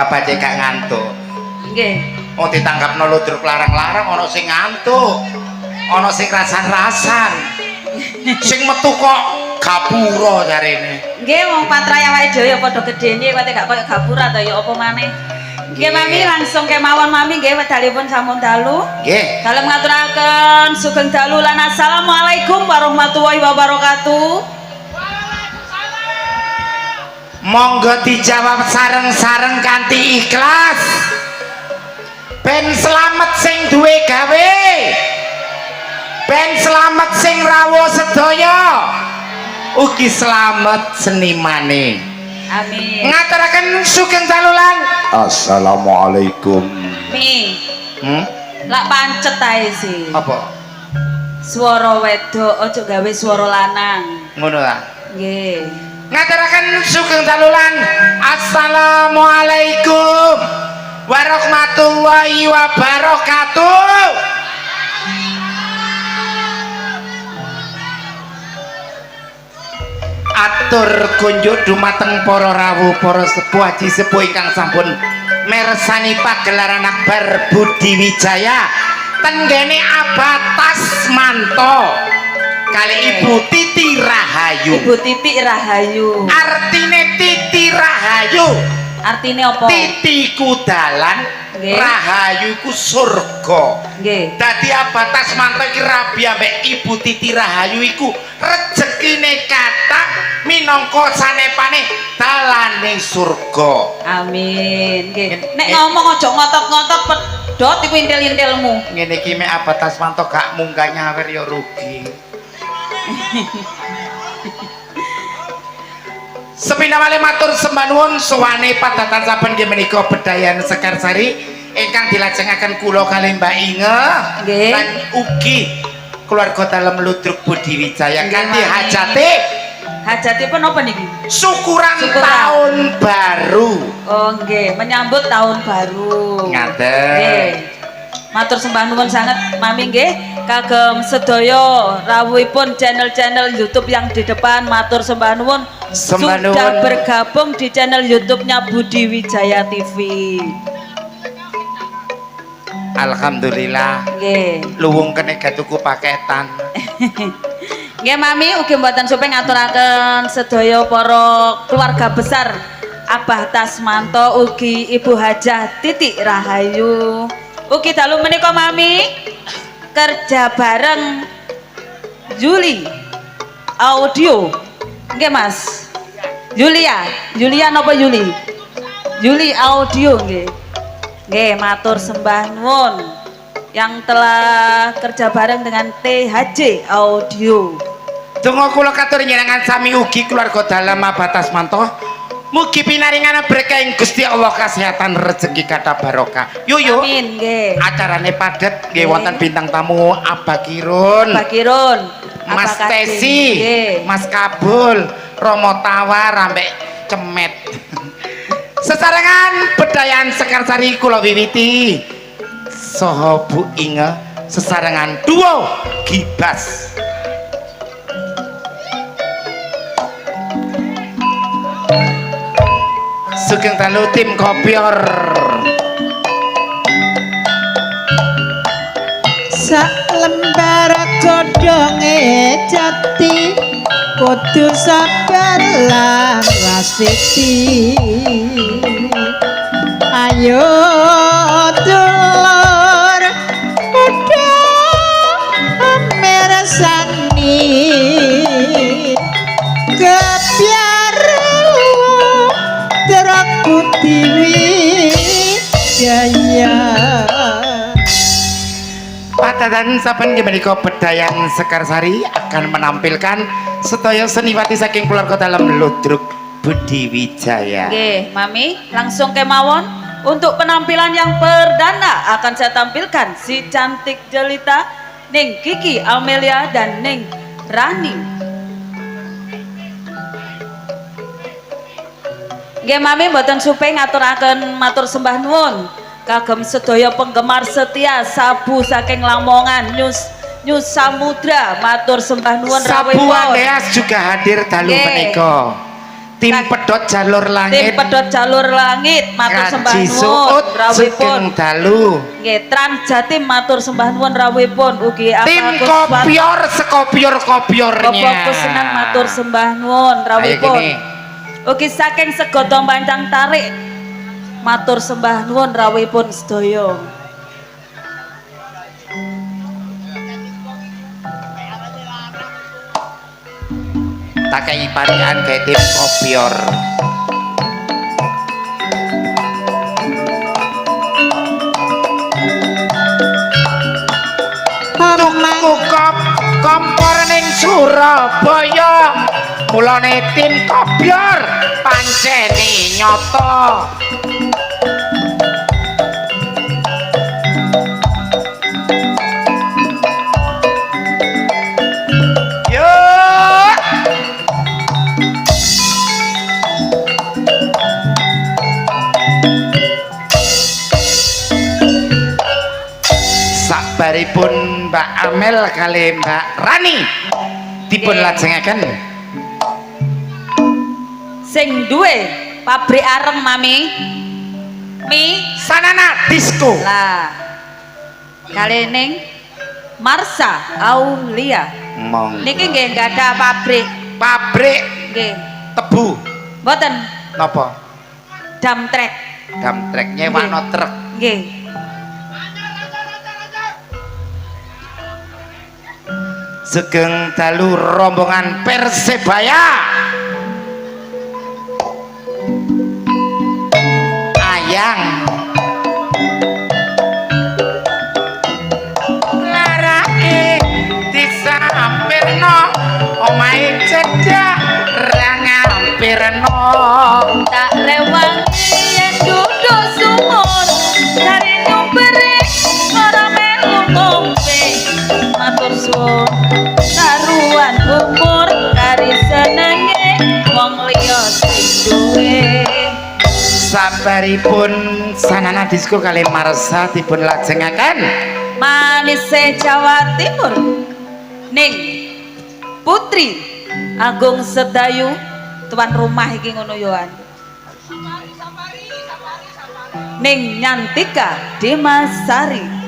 bapak cek gak ngantuk. Nggih. Oh ditangkapno ludruk larang-larang ana sing ngantuk. Ana sing rasan-rasan. Sing metu kok gapura jarene. Nggih wong patrae awake dhewe padha gedene kok gak koyo gapura ta ya apa maneh. Nggih Mami langsung kemawon Mami nggih wedalipun sampun dalu. Nggih. Dalem ngaturaken sugeng dalu lan assalamualaikum warahmatullahi wabarakatuh. Monggo dijawab sareng-sareng kanthi ikhlas. Ben selamat sing duwe gawe. Ben selamat sing rawuh sedaya. Ugi selamat senimane. Amin. Ngaturaken sugeng dalulan. Assalamualaikum. Mi. Lak pancet ae sih. Apa? Swara wedok aja gawe swara lanang. Ngono ta? Nggih. Ngaturaken sugeng dalulan. Assalamualaikum warahmatullahi wabarakatuh. Atur kunjuk dumateng para rawuh para sepuh haji sepuh ingkang sampun mirsani pagelaran akbar Budi Wijaya tenggene Abatas Manto kali Ibu Titi Rahayu. Ibu Titi Rahayu. Artine Titi Rahayu. Artine apa? Titi ku dalan, Rahayu ku surga. Nggih. Dadi Abatas Manto iki rabi ambek Ibu Titi Rahayu iku rezekine kathah minangka sanepane dalane surga. Amin. Nggih. Nek ngomong aja ngotot-ngotot pedhot iku intil-intilmu. Ngene iki mek Abatas Manto gak munggah nyawer ya rugi. Sepinamale matur sembah nuwun sowane padatan saben nggih menika Bedayan Sekarsari ingkang dilajengaken kula kalih Mbak Inge lan ugi keluarga dalem ludruk Budi Wijaya kanthi hajatipun apa niki? Syukuran tahun baru. Oh nggih, menyambut tahun baru. Ngaten. Nggih. Matur sembah nuwun sanget Mami nggih kagem sedaya rawuhipun channel-channel YouTube yang di depan matur sembah nuwun sudah bergabung di channel YouTube-nya Budi Wijaya TV. Alhamdulillah. Nggih. Luwung kene tuku paketan. Nggih Mami ugi mboten supe ngaturaken sedaya para keluarga besar Abah Tasmanto ugi Ibu Hajah Titi Rahayu. Ugi dalu menika Mami kerja bareng Juli Audio. Nggih Mas. Julia napa Juli? Juli Audio nggih. Nggih matur sembah nuwun yang telah kerja bareng dengan THJ Audio. Donga kula katur njenengan sami ugi keluarga dalam Abatas Manto. Mugi pinaringan berkah ing Gusti Allah kesehatan rezeki kathah barokah. Yo. Amin nggih. Acarane padet nggih wonten bintang tamu Abah Kirun. Mas Tesi, Mas Kabul, Romo Tawar ambek Cemet. Sesarengan Bedayan Sekarsari kula wiwiti. Saha Bu Inge sesarengan duo Gibas. Sugeng dalu tim Kopior. Sak lembar godhonge jati kudu sabar lasiti. Ayo dulur padha mirsani kebiar Budi Wijaya. Padatan saben menika Bedayan Sekarsari akan menampilkan sedaya seniwati saking keluarga dalam ludruk Budi Wijaya. Nggih, Mami, langsung kemawon untuk penampilan yang perdana akan saya tampilkan si cantik jelita Ning Kiki Amelia dan Ning Rani. Nggih Mami mboten supe ngaturaken matur sembah nuwun kagem sedaya penggemar setia sabu saking Lamongan News Samudra matur sembah nuwun rawuhipun. Sabu Andeas juga hadir dalu menika. tim pedhot jalur tim langit pedhot jalur langit matur sembah Kaji nuwun Suut rawuhipun sugeng dalu nggih Trans Jatim matur sembah nuwun rawuhipun ugi tim Apal kopior sekopior-kopiornya Bapak senang matur sembah nuwun rawuhipun gini. ugi saking Segodo Pancang Tarik matur sembah nuwun rawuhipun sedaya tak kei panikan kayak tim kopior Hormat kompor ning Surabaya mulane tim kopior panceni nyoto sabaripun Mbak Amel kali Mbak Rani dipun lajengaken sing duwe pabrik areng mami mi Sanana Disco lah kali ning Marsa Aulia mong niki nggih gadah pabrik nggih tebu mboten napa dam trek nyewano truk nggih sugeng dalu rombongan Persebaya ayang larake disampirno omahe cedhak ra ngampirno tak rewangi yen duduk sumur cari nyumperi ora melu ngombe matur suwun karuan umur kari senenge wong liya sing duwe sabaripun Sanana Disco kali Marsa dipun lajengaken manise Jawa Timur ning Putri Agung Sedayu tuan rumah iki ngono yoan ning Nyantika Dimasari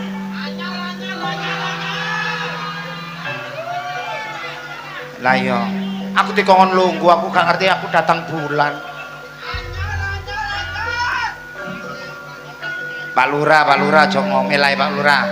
lah yo aku dikongkon lungguh aku gak ngerti aku datang bulan Pak Lurah aja ngomel ae Pak Lurah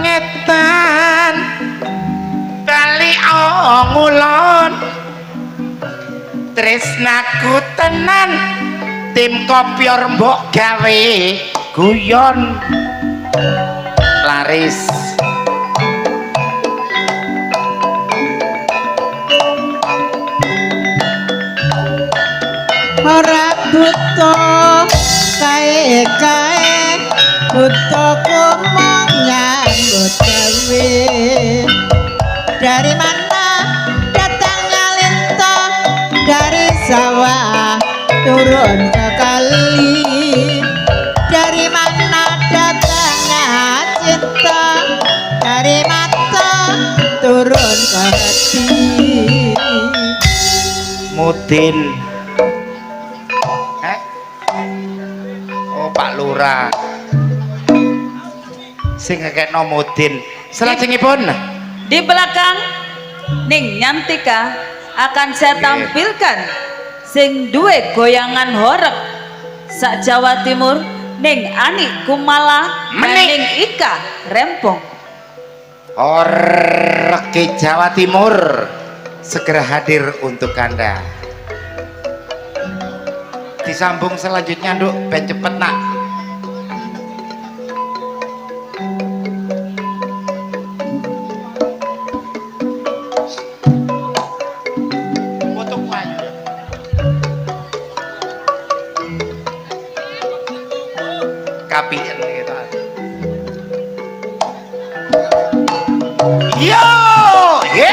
ngetan kali ngulon tresnaku tenan tim kopior mbok gawe guyon laris ora butuh kae butuh kumong nyambut gawe dari mana datangnya linta dari sawah turun ke kali dari mana datangnya cinta dari mata turun ke hati Mudin oh Pak Lurah sing ngekekno Mudin selajengipun di belakang ning Nyantika akan saya tampilkan sing duwe goyangan horeg sak Jawa Timur ning Ani Kumala ning Ika Rempong Horeg Jawa Timur segera hadir untuk Anda disambung selanjutnya Nduk ben cepet nak kapien gitu. Yo, ye,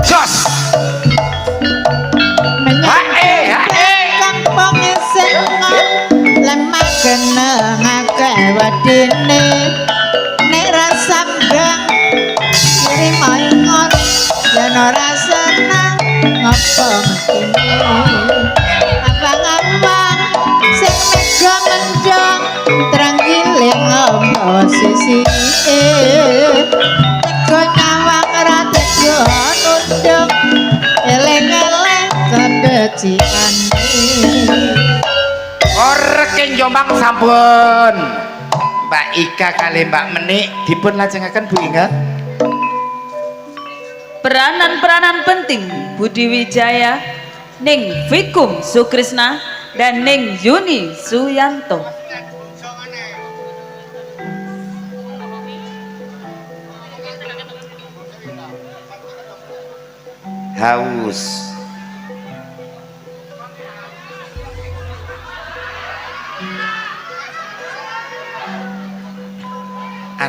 jos. menyambut kang adine nek rasambang kiri maingon yen ora seneng ngapa mestine abang-abang sing mega mendong trenggiling posisi teko nyawang ra teko nunduk eleng-eleng kebeciane Orking Jombang sampun Mbak Ika kali Mbak Menik dipun lajengaken Bu Inga. Peranan-peranan penting Budi Wijaya, Ning Vikum Sukrisna dan Ning Yuni Suyanto. Haus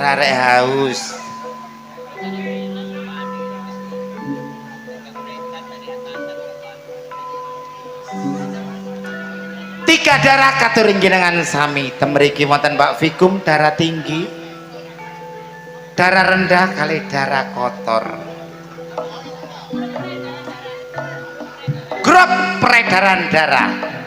arek haus tiga darah katuring jenengan sami temriki wonten Mbak Vikum darah tinggi, darah rendah kali darah kotor. Grup peredaran darah.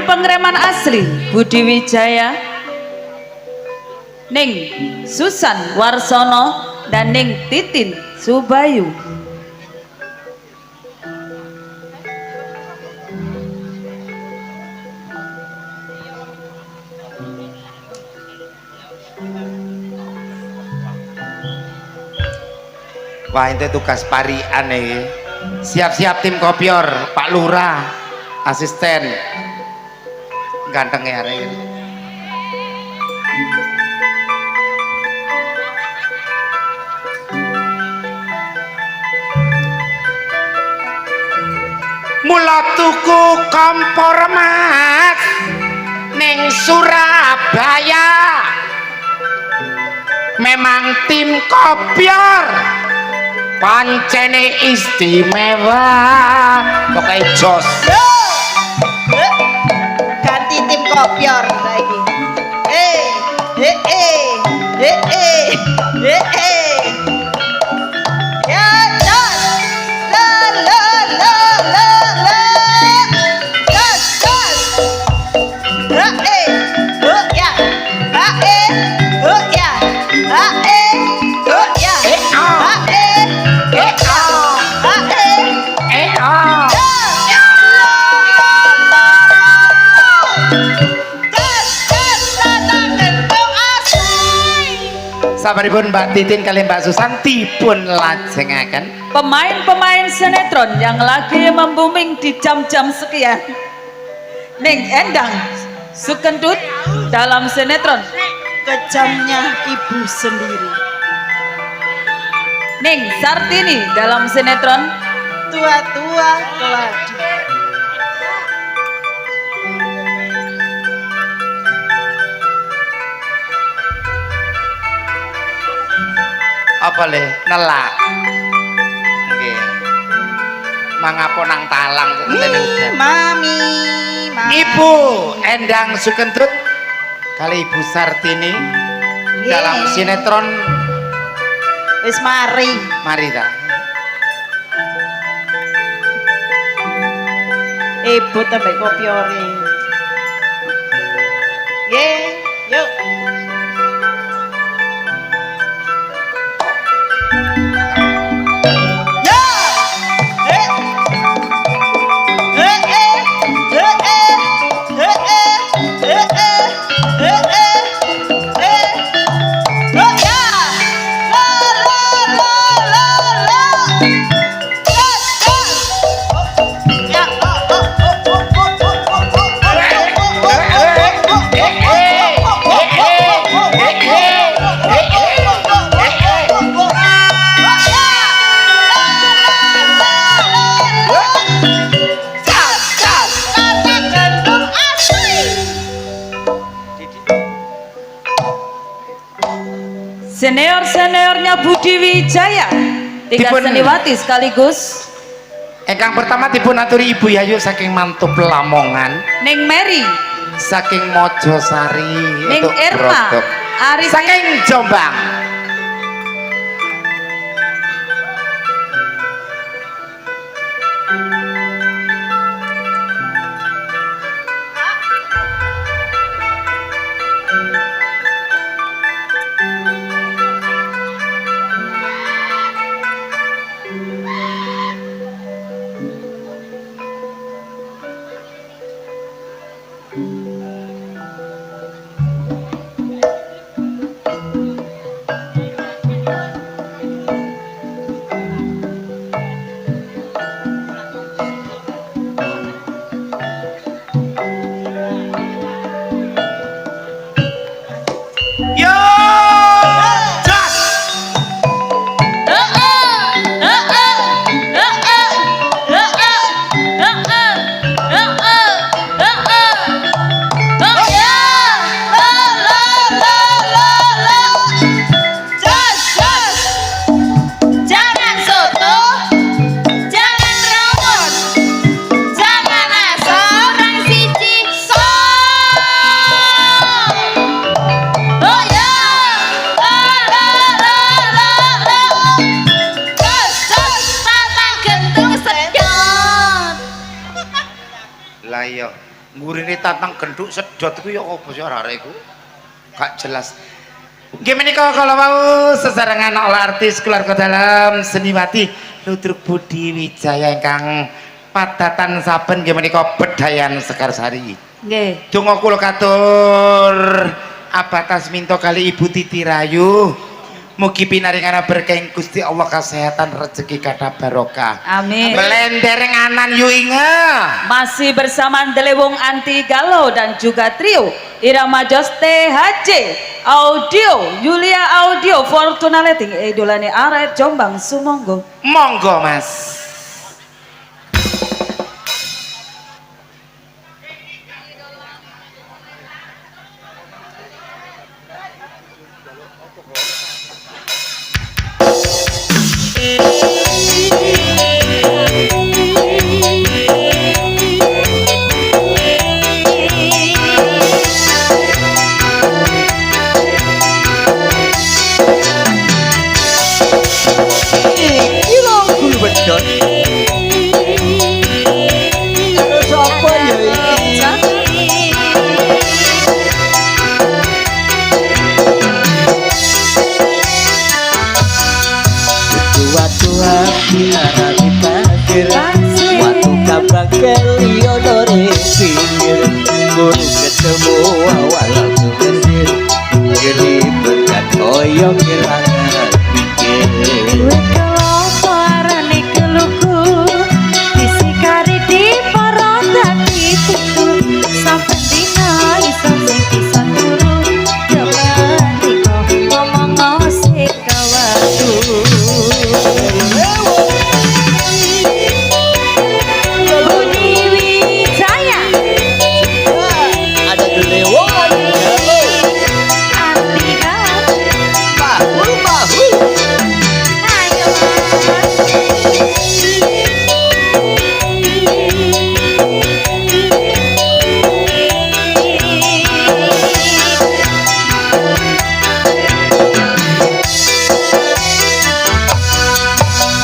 Pengreman asli Budi Wijaya, Ning Susan Warsono dan Ning Titin Subayu. Wah itu tugas parian nih. Siap-siap tim kopior Pak Lurah, asisten ganteng ya hari ini. Mula tuku kompor mas ning Surabaya, memang tim kopior pancene istimewa pokoknya jos. ganti tim kopior saiki ya jos la la la la la jos jos ya ya ya Sabaripun Mbak Titin kali Mbak Susan dipun lajengaken Pemain-pemain sinetron yang lagi membuming di jam-jam sekian. Ning Endang Sukendut dalam sinetron kejamnya ibu sendiri, Ning Sartini dalam sinetron tua-tua keladi. apa le nelak nggih mangapun nang talang kok ngene udan. Mami, Ibu Endang Sukendut kali Ibu Sartini dalam sinetron wis mari ta. ibu tembek kopiore. Nggih, yuk. seniornya Budi Wijaya, tiga Dipun- seniwati sekaligus Ingkang pertama dipun aturi Ibu Yayu saking Mantub Lamongan, Neng Mary, saking Mojosari Neng untuk Irma, Brodok, Arif, saking Jombang. Yo, Jas. Jangan soto, jangan rawon, jangan asal orang siji Oh ya, tatang gendung sedot. Lah iya, ngurine tatang genduk sedot iku ya apa sih ora arek iku? Gak jelas. Nggih menika kala wau sesarengan olah artis keluarga dalam seniwati Ludruk Budi Wijaya ingkang padatan saben nggih menika Bedayan Sekarsari. nggih. Donga kula katur abatas minto kali Ibu Titi Rayu. Mugi pinaringana berkah Gusti Allah kesehatan rezeki kathah barokah. Amin. Melenderenganan yu inge. Masih bersama Delewong Anti Galau dan juga trio Irama Jos THJ Audio Yulia Audio Fortuna Letting idolane arek Jombang sumonggo. Monggo Mas. Ketemu awal langsung kesir jadi berkat koyok kelangan pikir Keloparane keluku disikari di perot hati tutu sampai dina iso sing bisa turu kemaniko ngomong sik kawatu Budi Wijaya ada Delewong anti galau bahu ayo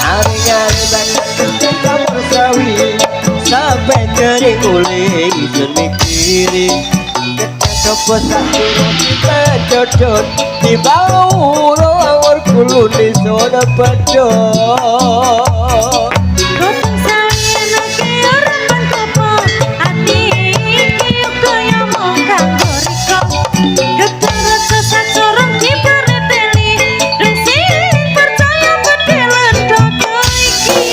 aringan dan kamar sawi sampai dari kulit isun mikiri ketika pesan roti pedodot di bawah lawar kulun di soda pedot Kuping saya nake orang mangkopo hati iki kaya mau kanggo riko Keturut sesat sorong diperepeli Resi percaya bedelan dodo iki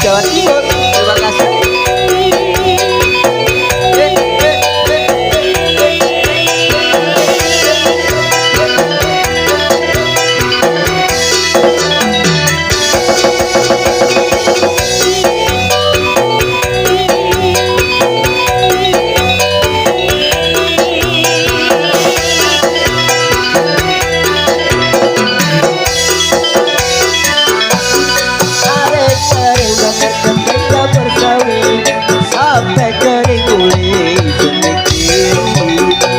Jawa Timur. Terima kasih. Sampai kering mulai semikir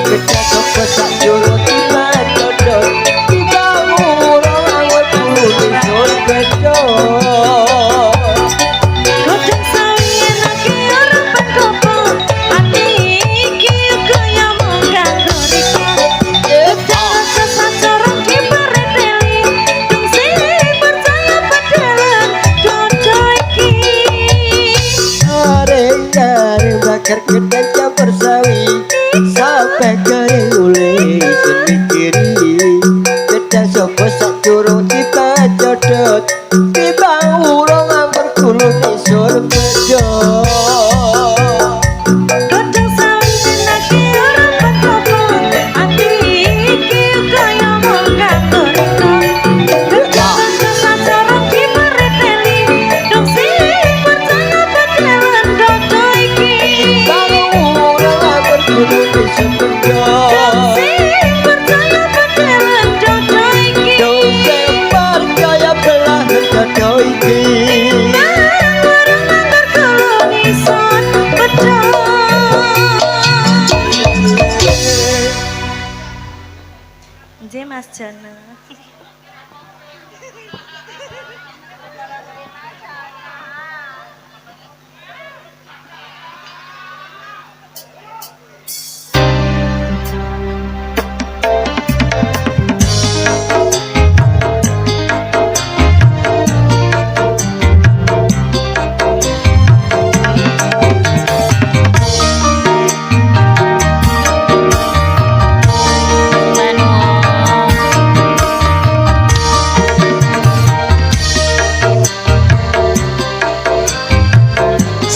Kedah kepesak juru tiba dodot Tiga murang awal puluh disur bedot Godhong sawi enake orang pendopo ati iki kaya mung kanggo riko Kedah sesacoran dipereteli dong sing percaya pedelan dodo iki Areng-areng bakar kedai campur sawi Sampai kering mulai semikiri Kedah kepesak juru tiba dodot Tiba murang awal puluh disur bedot Godhong sawi enake orang pendopo ati iki kaya mung kanggo riko Kedah sesacoran dipereteli dong sing percaya pedelan dodo iki Sing percaya pedelan dodo iki Warung anggar kula nison pedhot Nggih Mas Jana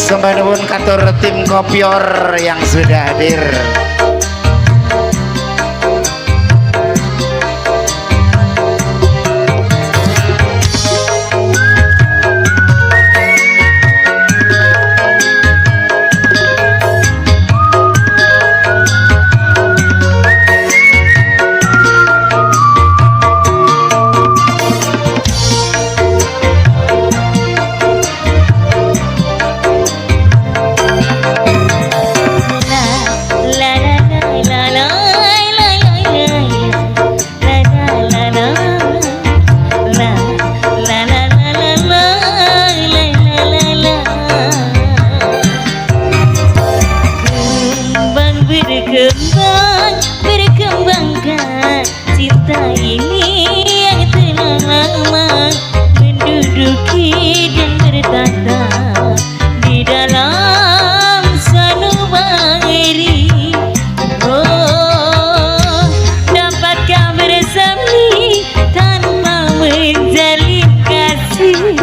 Sembah nuwun katur tim Kopior yang sudah hadir. Berkembangkan cinta ini yang telah lama menduduki dan bertata di dalam sanubari. Oh, dapatkah bersemi tanpa menjalin kasih?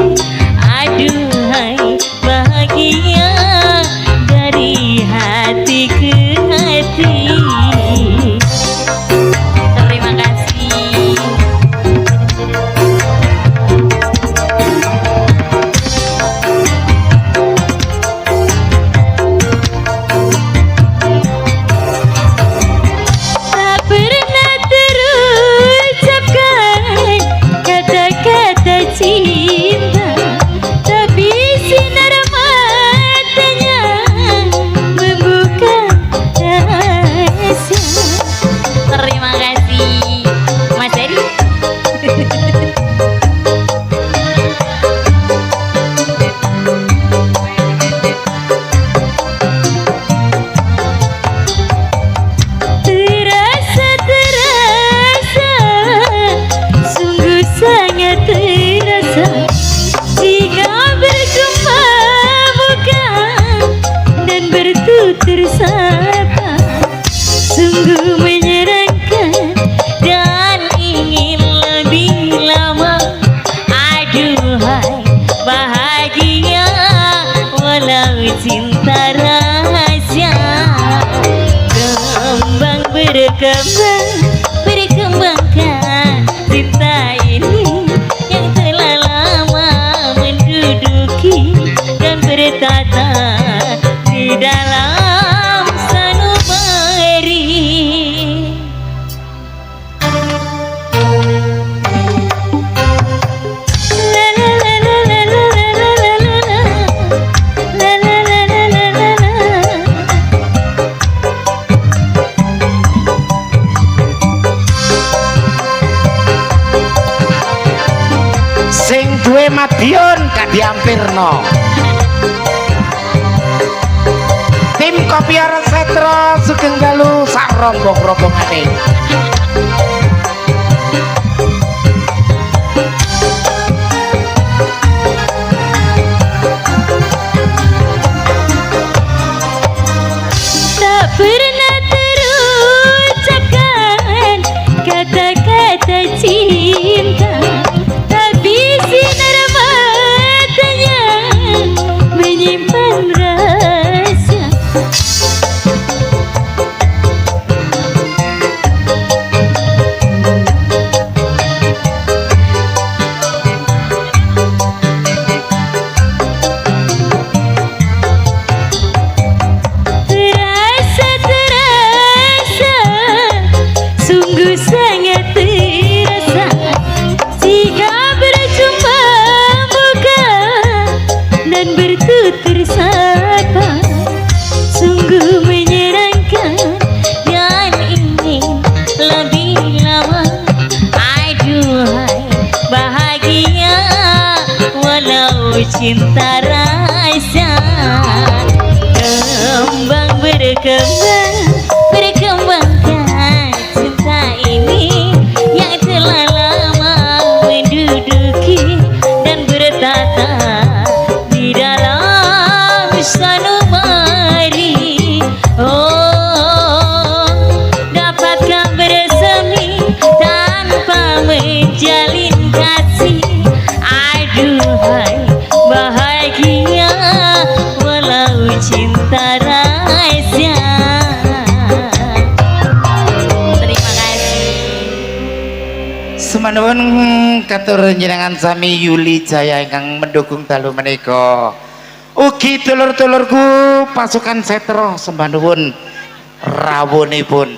Aduhai bahagia dari hati ke hati. Terima kasih. Tak pernah terucapkan kata-kata cinta, tapi sinar matanya membuka rahasia. Terima kasih Mas Eri. Terasa, sungguh sangat terasa jika berkemuka dan bertutur sapa. Sungguh menyenangkan dan ingin lebih lama. Aduhai bahagia cinta rahasia. Kembang berkembang, berkembangkan cinta ini yang telah lama menduduki dan bertata di dalam sanubari. La la la la la la la la la la. La la la la la la la. Sing duwe Madiun kadiampirno. Tim Kopiar Setro Sugeng Dalu sak rombong-rombongane. Tak pernah terucapkan kata-kata cinta, tapi sinar matanya menyimpan rasa. Terasa, sungguh sangat terasa jika berjumpa muka dan bertutur sapa. Sungguh menyenangkan dan ingin lebih lama. Aduhai bahagia walau cinta rasa. Kembang berkembang, berkembangkan cinta ini yang telah lama menduduki dan bertata di dalam sanubari. Oh, dapatkah bersemi tanpa menjalin kasih? Aduhai bahagia walau cinta rahasia. Terima kasih. Semanun katur njenengan sami Yuli Jaya ingkang mendukung dalu menika. Ugi dulur-dulurku pasukan Setro sembah nuwun rawuhipun.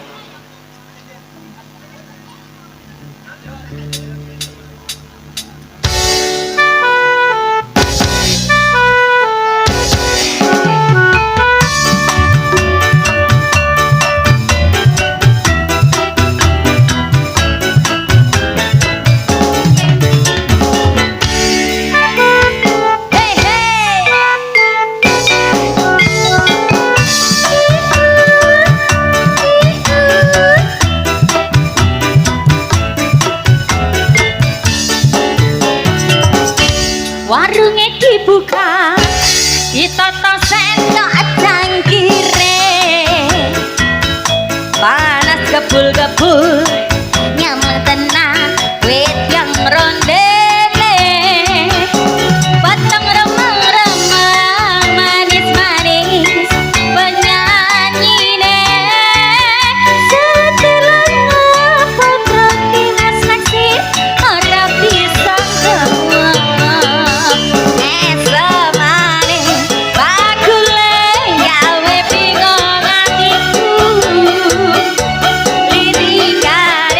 Hey hey. Warungnya dibuka, ditata sendok cangkire, panas kebul-kebul, nyamuk tenang, wit yang rondene, batang remang-remang, manis-manis, penyanyi setelah ngapot roti nas naksir, orang bisa ngomong. Lirika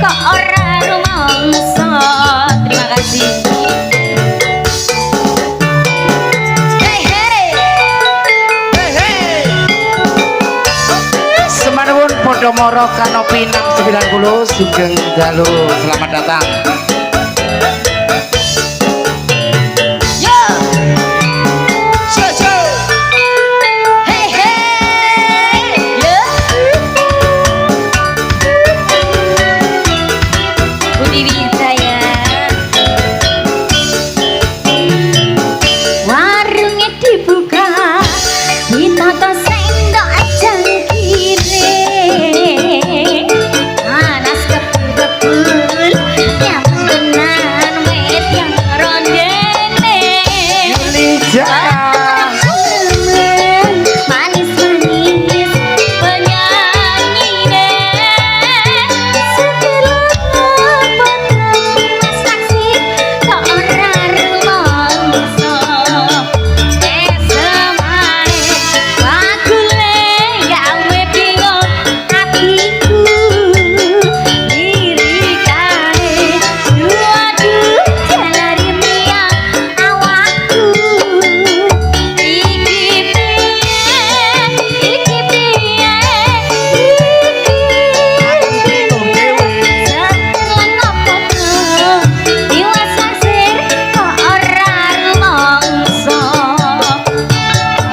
kok ora rumangsa. Terima kasih. Hey hey. Semanuwun padha mara kanopi 690 Sugeng Dalu. Selamat datang. Yo. Yo. Hey hey. Yo. Budi Wijaya. Warungnya dibuka, ditata sendok jangkire. Panas kebul-kebul, yang tenan wet yang rondene. Jangan Manis-manis penyanyine. Setelah mas taksir kok ora rumangsa. Semane wakule gawe bingung atiku. Lirikane duadu jalari miang awakku. Iki piye bingung dewe. Setelan apa tuh tiwas naksir kok ora rumangsa.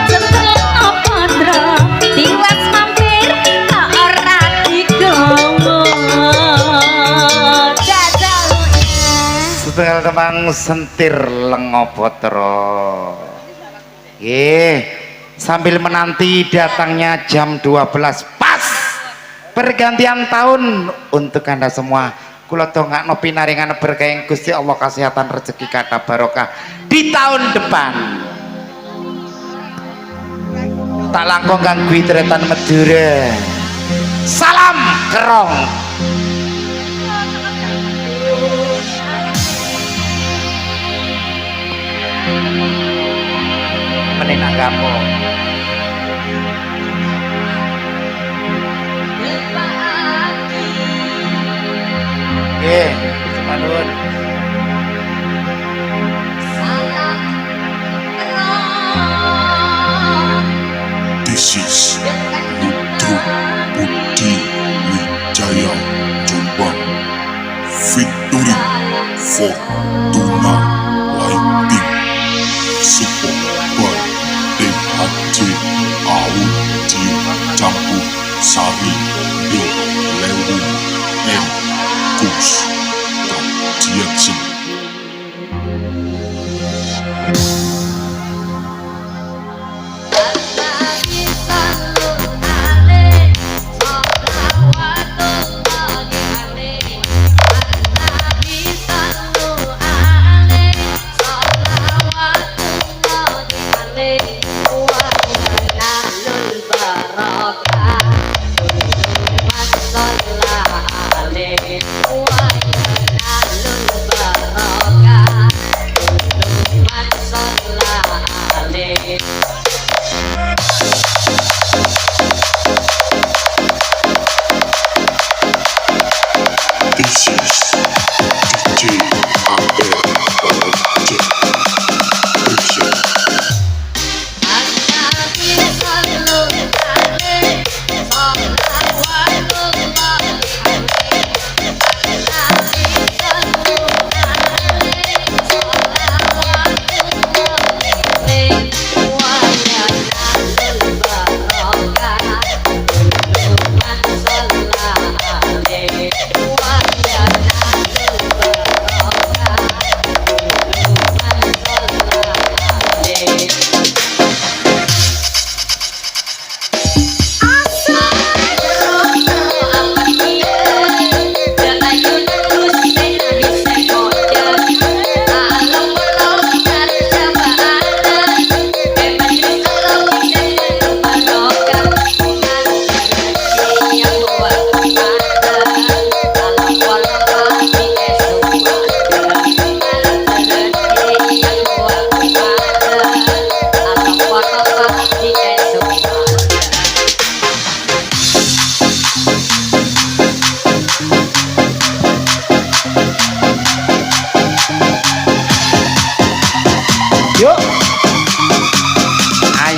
Setelan apa tro tiwas mampir kok ora digowo. Jajaloe. Setengah temang sentir lengopotro. Sambil menanti datangnya jam 12 pas pergantian tahun untuk Anda semua. Kula dongakno pinaringan berkah Gusti Allah, kesehatan, rezeki, kata barokah di tahun depan. Tak langkung ganggu tretan Madura. Salam kerong. Menenang kamu. Semanun. This is Nutru Budi Wijaya Jombang featuring Fortuna Lighting support by DHJ Audio Campur Sari Lewu and Gus Production. This is DJ AR Project Production.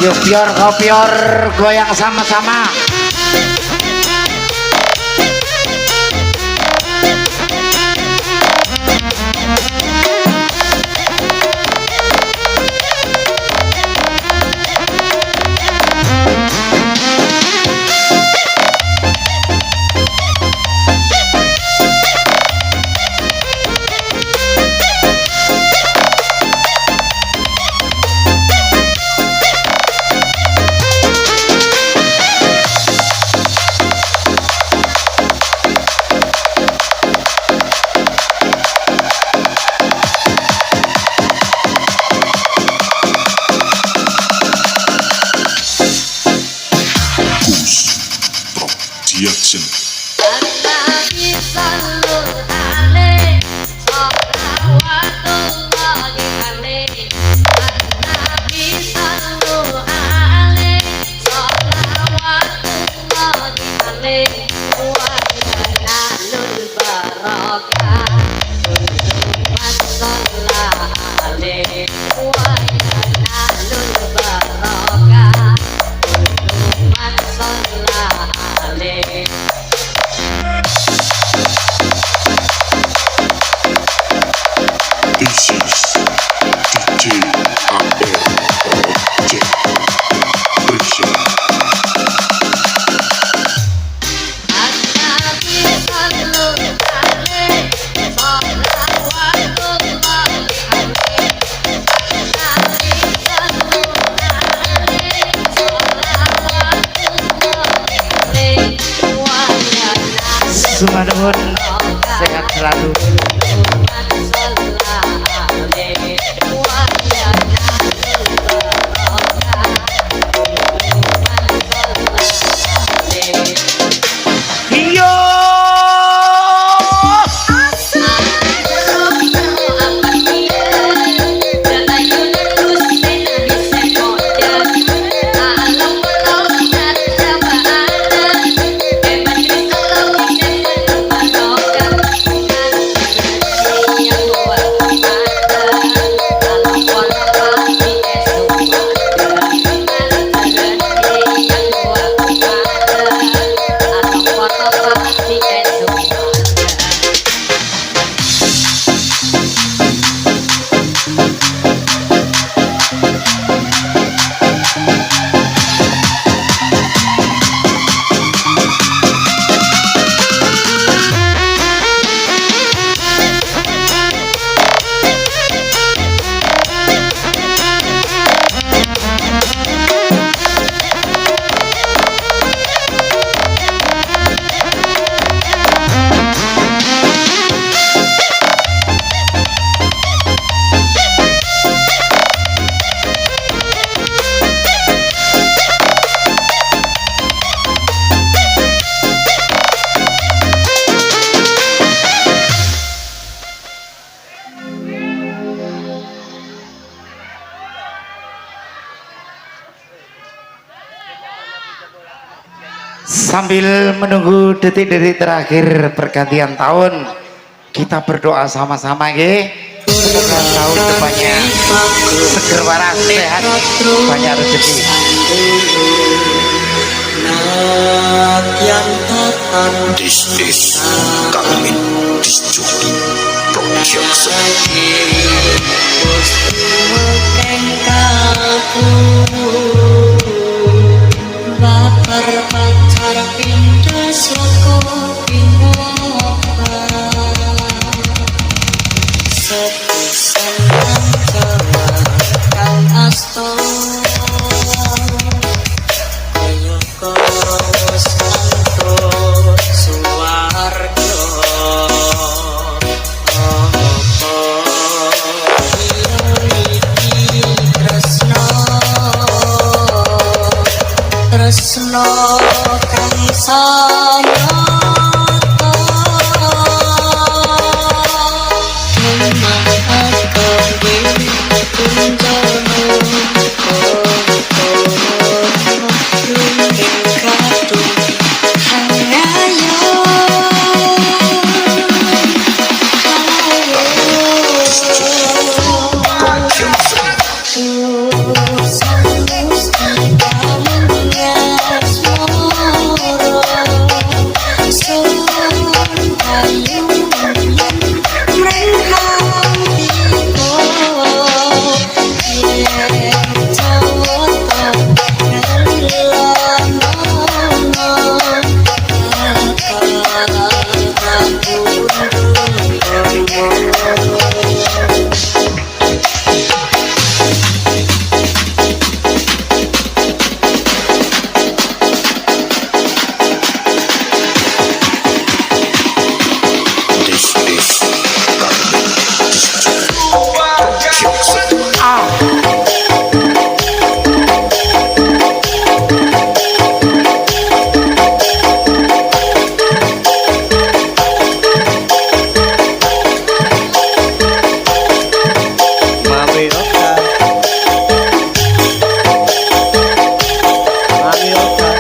Yuk pior kopior goyang sama-sama. Jackson. This is DJ ARJ Production. Sumanun sehat selalu. Sambil menunggu detik-detik terakhir pergantian tahun, kita berdoa sama-sama nggih. Semoga tahun depannya seger waras, sehat, banyak rezeki. This is Kangmin Disjoki Production. Baper pacar pindah soko pingoba sepisan kang jawa kang asto kaya kos kantor suwarga iki tresno This is Kami District Production. Mami Okta. Mami Okta.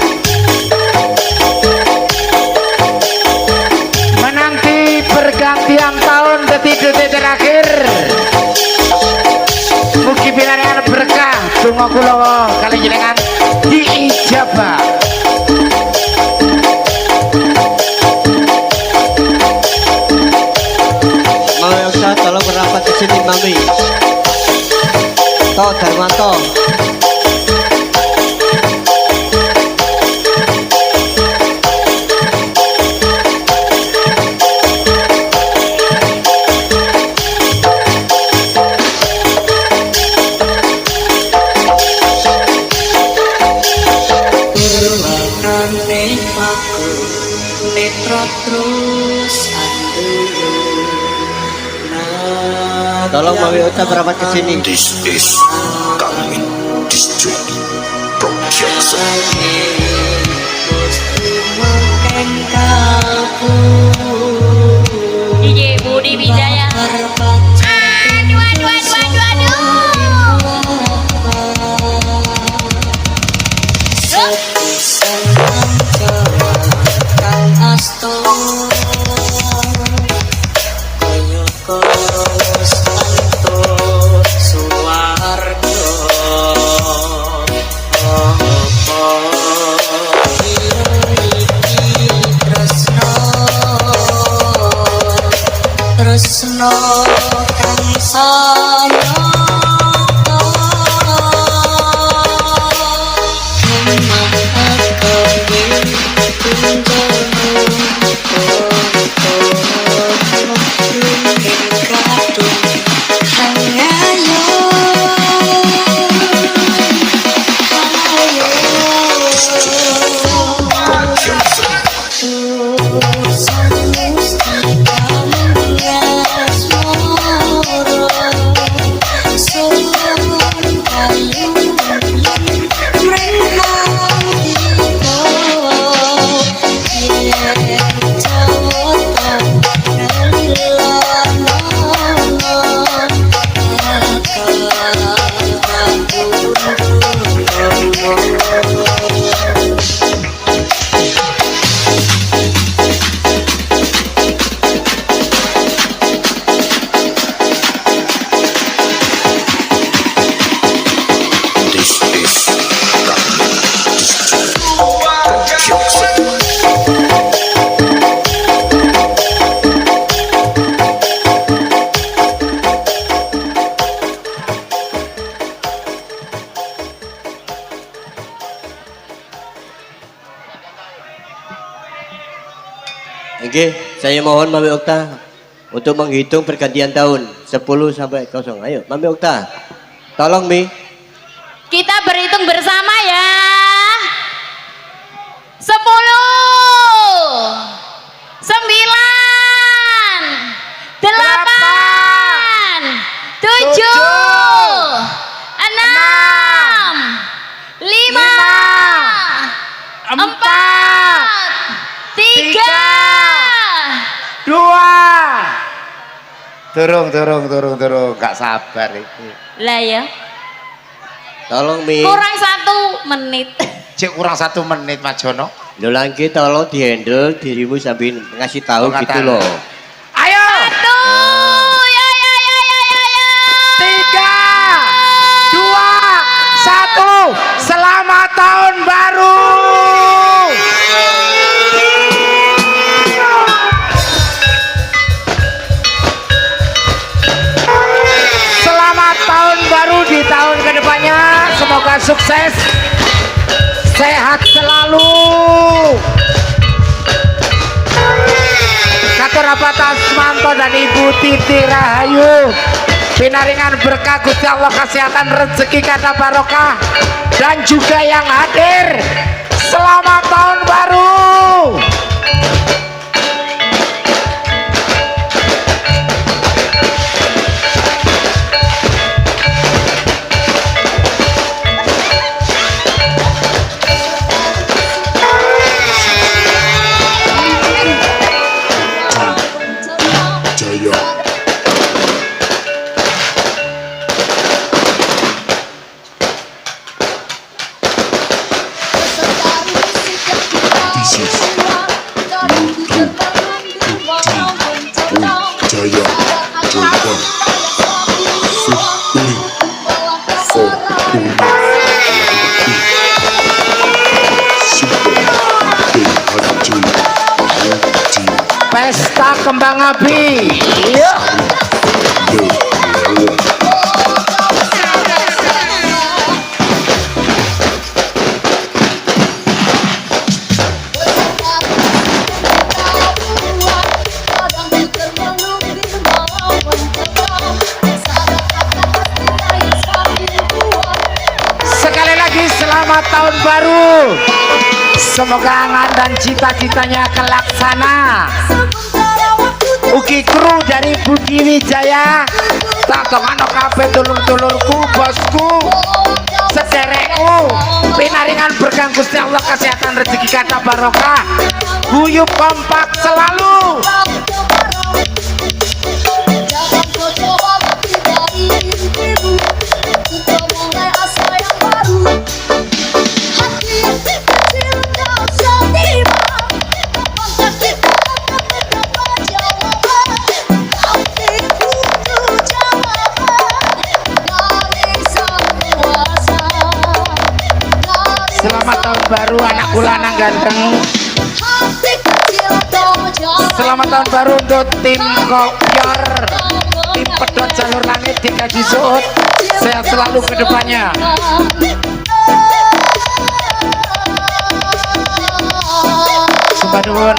Menanti pergantian tahun detik-detik terakhir. Mugi pinaringan berkah donga kula kali jenengan diijabah. Mami Okta tolong merapat ke sini Mami. Toh Darmanto. Tolong Mami Okta merapat ke sini. This is Kami District Production. DJ Budi Wijaya. Aduh, aduh, aduh, aduh, aduh. Tresno kang saya Oke, saya mohon Mami Okta untuk menghitung pergantian tahun 10 sampai 0. Ayo, Mami Okta. Tolong Mi. Kita berhitung bersama ya. 10, 9, 8, 7, 6, 5, 4, 3, 2. Turung, gak sabar itu. lah ya. Tolong Mi. Kurang 1 menit. Cek kurang 1 menit Mas Jono. Lo lagi tolong dihandle dirimu sambil ngasih tahu Pengatan. gitu loh. Ayo. 1, ya. 3, 2, 1. Selamat tahun baru. Selamat tahun baru di tahun kedepannya. Semoga sukses, sehat selalu. Katur Bapak Tasmanto dan Ibu Titi Rahayu. Pinaringan berkah Gusti Allah, kesehatan, rezeki, kata barokah, dan juga yang hadir selamat tahun baru. Jaya. This is Jaya. Jawaban. Sepuluh. Pesta kembang api. Iya. Sekali lagi selamat tahun baru. Semoga angan dan cita-citanya kelaksana. Ugi kru dari Budi Wijaya, tak tongano kabeh dulur-dulurku, bosku, sederekku, pinaringan berkah Gusti Allah, kesehatan, rezeki, kata barokah, guyup kompak selalu. Selamat tahun baru anakku lanang ganteng. Selamat tahun baru untuk tim Kopior, tim pedot jalur langit DKJ Suut. Sehat selalu ke depannya. Sembah nuwun.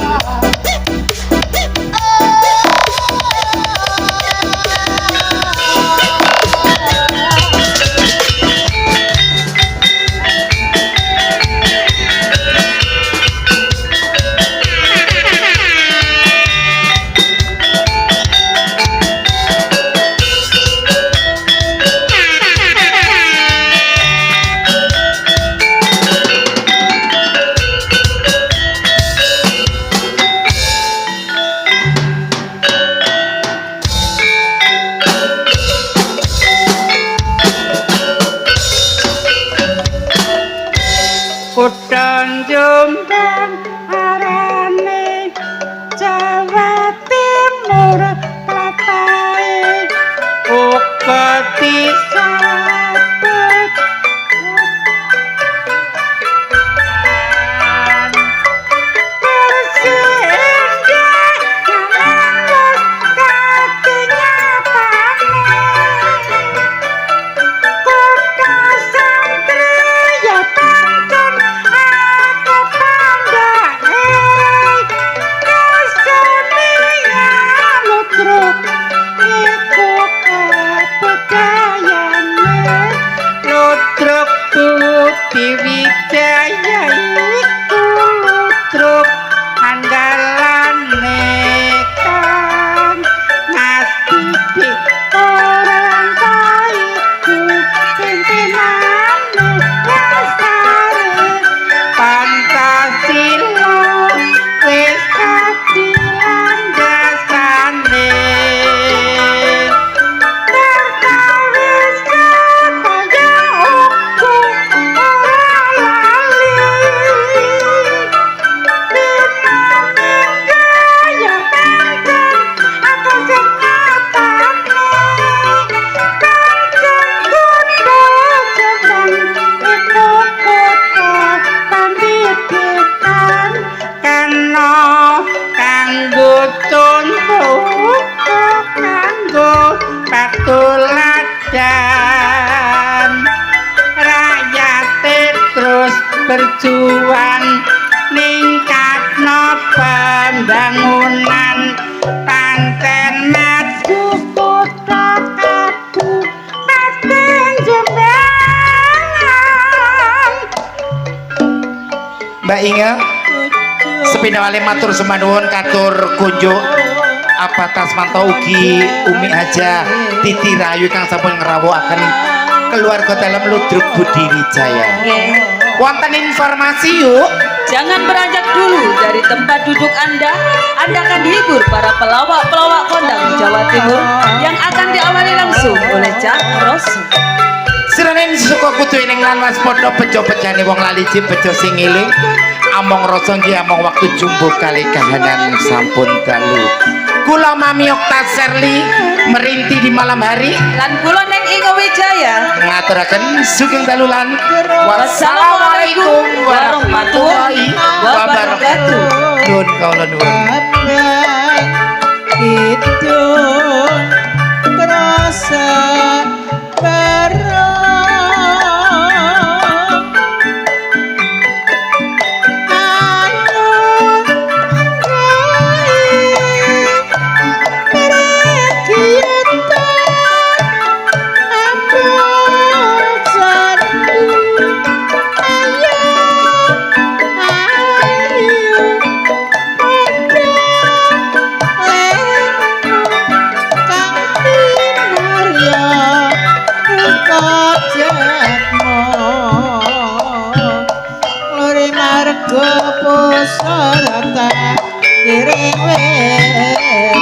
Inge sepindah matur sembah nuwun katur kunjuk apa Tasmanto ugi Umi Haja Titi Rayu kang sampun ngrawuhaken keluarga dalam Ludruk Budi Wijaya. Wonten informasi yuk. Jangan beranjak dulu dari tempat duduk Anda. Anda akan dihibur para pelawak-pelawak kondang Jawa Timur yang akan diawali langsung oleh Cak Rosu. Siraning suka kudu ning lan waspada bejo bejane wong lali jip bejo sing eling. Among rasa nggih among waktu jumbo kali kahanan sampun dalu. Kula Mami Okta Serli merinti di malam hari Lan kula neng Inge Wijaya ngaturaken sugeng dalulan. Wassalamualaikum warahmatullahi wabarakatuh. Nuwun kawula nuwun. Kidul terasa bareng Sarata iring wes